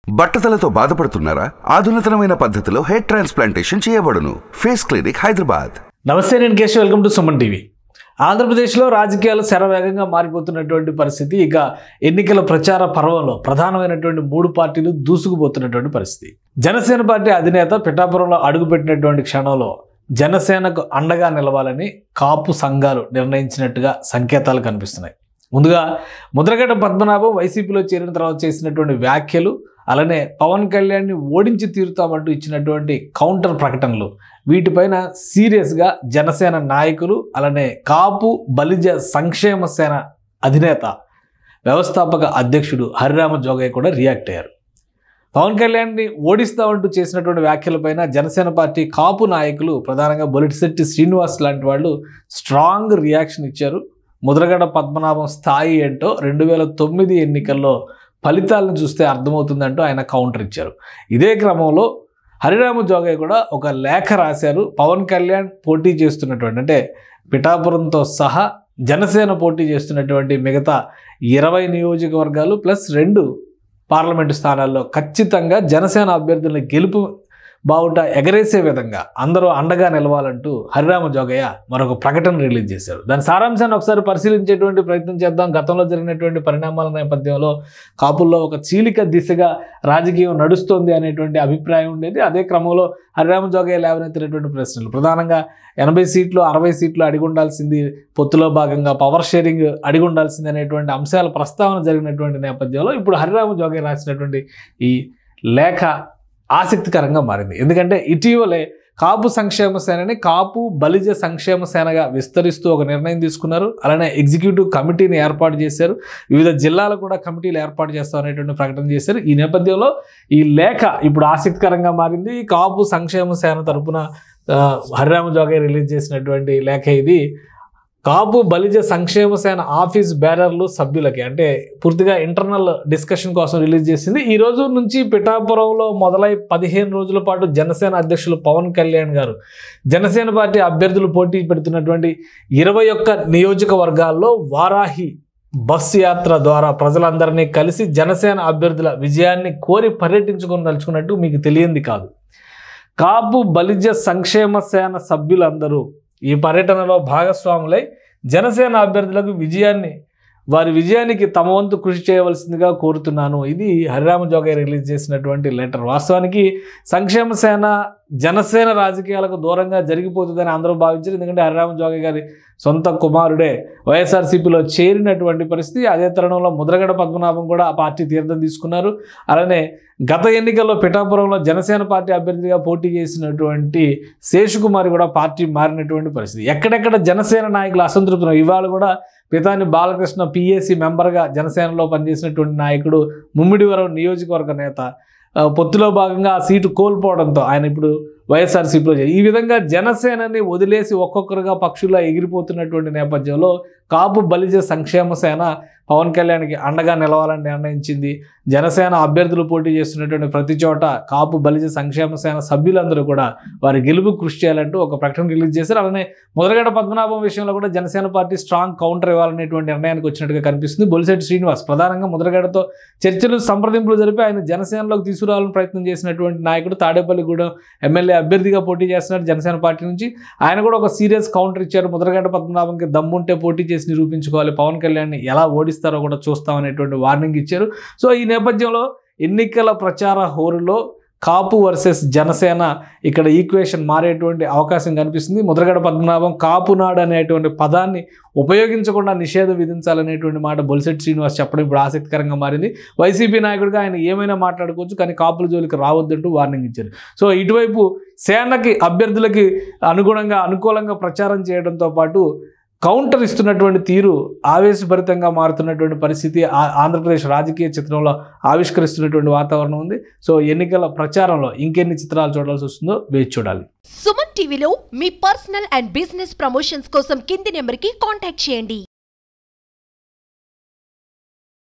బట్టతలతో బాధపడుతున్నారా? ఆధునితనమైన పద్ధతిలో hair transplantation చేయబడును. Face clinic, Hyderabad. నమస్తే, నేను Keshav. Welcome to Suman TV. ఆంధ్రప్రదేశ్లో రాజకీయాలు శరవేగంగా మారిపోతున్నటువంటి పరిస్థితి. ఇక ఎన్నికల ప్రచార పర్వంలో ప్రధానమైనటువంటి 3 పార్టీలు దూసుకుపోతున్నటువంటి పరిస్థితి. జనసేన పార్టీ అధినేత పిఠాపురంలో అడుగుపెట్టినటువంటి క్షణంలో జనసేనకు అండగా నిలవాలని కాపు సంఘాలు నిర్ణయించినట్టుగా సంకేతాలు కనిపిస్తున్నాయి. ముందుగా ముద్రగడ పద్మనాభం వైసీపీలో చేరిన తర్వాత చేసినటువంటి వ్యాఖ్యలు, అలానే పవన్ కళ్యాణ్ని ఓడించి తీరుతామంటూ ఇచ్చినటువంటి కౌంటర్ ప్రకటనలు, వీటిపైన సీరియస్గా జనసేన నాయకులు, అలానే కాపు బలిజ సంక్షేమ సేన అధినేత వ్యవస్థాపక అధ్యక్షుడు హరిరామ జోగయ్య కూడా రియాక్ట్ అయ్యారు. పవన్ కళ్యాణ్ని ఓడిస్తామంటూ చేసినటువంటి వ్యాఖ్యలపైన జనసేన పార్టీ కాపు నాయకులు, ప్రధానంగా బొలిశెట్టి శ్రీనివాస్ లాంటి వాళ్ళు స్ట్రాంగ్ రియాక్షన్ ఇచ్చారు. ముద్రగడ పద్మనాభం స్థాయి ఏంటో 2009 ఎన్నికల్లో ఫలితాలను చూస్తే అర్థమవుతుందంటూ ఆయన కౌంటర్ ఇచ్చారు. ఇదే క్రమంలో హరిరామ జోగయ్య కూడా ఒక లేఖ రాశారు. పవన్ కళ్యాణ్ పోటీ చేస్తున్నటువంటి, అంటే పిఠాపురంతో సహా జనసేన పోటీ చేస్తున్నటువంటి మిగతా 20 నియోజకవర్గాలు ప్లస్ 2 పార్లమెంటు స్థానాల్లో ఖచ్చితంగా జనసేన అభ్యర్థులను గెలుపు బావుట ఎగరేసే విధంగా అందరూ అండగా నిలవాలంటూ హరిరామ జోగయ్య మరొక ప్రకటన రిలీజ్ చేశారు. దాని సారాంశాన్ని ఒకసారి పరిశీలించేటువంటి ప్రయత్నం చేద్దాం. గతంలో జరిగినటువంటి పరిణామాల నేపథ్యంలో కాపుల్లో ఒక చీలిక దిశగా రాజకీయం నడుస్తోంది అనేటువంటి అభిప్రాయం ఉండేది. అదే క్రమంలో హరిరామ జోగయ్య లేవనెత్తినటువంటి ప్రశ్నలు, ప్రధానంగా 80 సీట్లు 60 సీట్లు అడిగి ఉండాల్సింది, పొత్తులో భాగంగా పవర్ షేరింగ్ అడిగి ఉండాల్సింది అనేటువంటి అంశాల ప్రస్తావన జరిగినటువంటి నేపథ్యంలో ఇప్పుడు హరిరామ జోగయ్య రాసినటువంటి ఈ లేఖ ఆసక్తికరంగా మారింది. ఎందుకంటే ఇటీవలే కాపు సంక్షేమ సేనని కాపు బలిజ సంక్షేమ సేనగా విస్తరిస్తూ ఒక నిర్ణయం తీసుకున్నారు. అలానే ఎగ్జిక్యూటివ్ కమిటీని ఏర్పాటు చేశారు. వివిధ జిల్లాలు కూడా కమిటీలు ఏర్పాటు చేస్తాం అనేటువంటి ప్రకటన చేశారు. ఈ నేపథ్యంలో ఈ లేఖ ఇప్పుడు ఆసక్తికరంగా మారింది. కాపు సంక్షేమ సేన తరపున హరిరామ జోగయ్య రిలీజ్ చేసినటువంటి లేఖ ఇది. కాపు బలిజ సంక్షేమ సేన ఆఫీస్ బేరర్లు సభ్యులకి, అంటే పూర్తిగా ఇంటర్నల్ డిస్కషన్ కోసం రిలీజ్ చేసింది. ఈ రోజు నుంచి పిఠాపురంలో మొదలై 15 రోజుల పాటు జనసేన అధ్యక్షులు పవన్ కళ్యాణ్ గారు జనసేన పార్టీ అభ్యర్థులు పోటీ పెడుతున్నటువంటి 21 నియోజకవర్గాల్లో వారాహి బస్సు యాత్ర ద్వారా ప్రజలందరినీ కలిసి జనసేన అభ్యర్థుల విజయాన్ని కోరి పర్యటించుకొని తలుచుకున్నట్టు మీకు తెలియంది కాదు. కాపు బలిజ సంక్షేమ సేన సభ్యులందరూ ఈ పర్యటనలో భాగస్వాములై జనసేన అభ్యర్థులకు వారి విజయానికి తమ వంతు కృషి చేయవలసిందిగా కోరుతున్నాను. ఇది హరిరామ జోగయ్య రిలీజ్ చేసినటువంటి లెటర్. వాస్తవానికి సంక్షేమ సేన జనసేన రాజకీయాలకు దూరంగా జరిగిపోతుందని అందరూ భావించారు. ఎందుకంటే హరిరామ జోగయ్య గారి సొంత కుమారుడే వైఎస్ఆర్సీపీలో చేరినటువంటి పరిస్థితి. అదే తరుణంలో ముద్రగడ పద్మనాభం కూడా ఆ పార్టీ తీర్థం తీసుకున్నారు. అలానే గత ఎన్నికల్లో పిఠాపురంలో జనసేన పార్టీ అభ్యర్థిగా పోటీ చేసినటువంటి శేషకుమారి కూడా పార్టీ మారినటువంటి పరిస్థితి. ఎక్కడెక్కడ జనసేన నాయకులు అసంతృప్తున్నారు. ఇవాళ కూడా పితాని బాలకృష్ణ పిఏసీ మెంబర్గా జనసేనలో పనిచేసినటువంటి నాయకుడు, ముమ్మిడివరం నియోజకవర్గ నేత, పొత్తులో భాగంగా ఆ సీటు కోల్పోవడంతో ఆయన ఇప్పుడు వైఎస్ఆర్సీపీలో చేరి, ఈ విధంగా జనసేనని వదిలేసి ఒక్కొక్కరుగా పక్షుల్లో ఎగిరిపోతున్నటువంటి నేపథ్యంలో కాపు బలిజ సంక్షేమ సేన పవన్ కళ్యాణ్కి అండగా నిలవాలని నిర్ణయించింది. జనసేన అభ్యర్థులు పోటీ చేస్తున్నటువంటి ప్రతి చోట కాపు బలిజ సంక్షేమ సేన సభ్యులందరూ కూడా వారి గెలుపు కృషి చేయాలంటూ ఒక ప్రకటన రిలీజ్ చేశారు. అలానే ముద్రగడ పద్మనాభం విషయంలో కూడా జనసేన పార్టీ స్ట్రాంగ్ కౌంటర్ ఇవ్వాలనేటువంటి నిర్ణయానికి వచ్చినట్టుగా కనిపిస్తుంది. బొలిశెట్టి శ్రీనివాస్ ప్రధానంగా ముద్రగడతో చర్చలు సంప్రదింపులు జరిపి ఆయన జనసేనలోకి తీసుకురావాలని ప్రయత్నం చేసినటువంటి నాయకుడు, తాడేపల్లిగూడెం ఎమ్మెల్యే అభ్యర్థిగా పోటీ చేస్తున్నారు జనసేన పార్టీ నుంచి. ఆయన కూడా ఒక సీరియస్ కౌంటర్ ఇచ్చారు. ముద్రగడ పద్మనాభంకి దమ్ముంటే పోటీ చేసి నిరూపించుకోవాలి, పవన్ కళ్యాణ్ని ఎలా ఓడిస్తారో కూడా చూస్తామనేటువంటి వార్నింగ్ ఇచ్చారు. సో ఈ నేపథ్యంలో ఎన్నికల ప్రచార హోరులో కాపు వర్సెస్ జనసేన ఇక్కడ ఈక్వేషన్ మారేటువంటి అవకాశం కనిపిస్తుంది. ముద్రగడ పద్మనాభం కాపునాడు అనేటువంటి పదాన్ని ఉపయోగించకుండా నిషేధం విధించాలనేటువంటి మాట బొలిశెట్టి శ్రీనివాస్ చెప్పడం ఇప్పుడు ఆసక్తికరంగా మారింది. వైసీపీ నాయకుడిగా ఆయన ఏమైనా మాట్లాడుకోవచ్చు, కానీ కాపుల జోలికి రావద్దంటూ వార్నింగ్ ఇచ్చారు. సో ఇటువైపు సేనకి అభ్యర్థులకి అనుకూలంగా ప్రచారం చేయడంతో పాటు కౌంటర్ ఇస్తున్నటువంటి తీరు ఆవేశభరితంగా మారుతున్నటువంటి పరిస్థితి ఆంధ్రప్రదేశ్ రాజకీయ చిత్రంలో ఆవిష్కరిస్తున్నటువంటి వాతావరణం ఉంది. సో ఎన్నికల ప్రచారంలో ఇంకెన్ని చిత్రాలు చూడాల్సి వస్తుందో వేచి చూడాలి. సుమన్ టీవీలో మీ పర్సనల్ అండ్ బిజినెస్ ప్రమోషన్స్ కోసం కింది నెంబర్కి కాంటాక్ట్ చేయండి.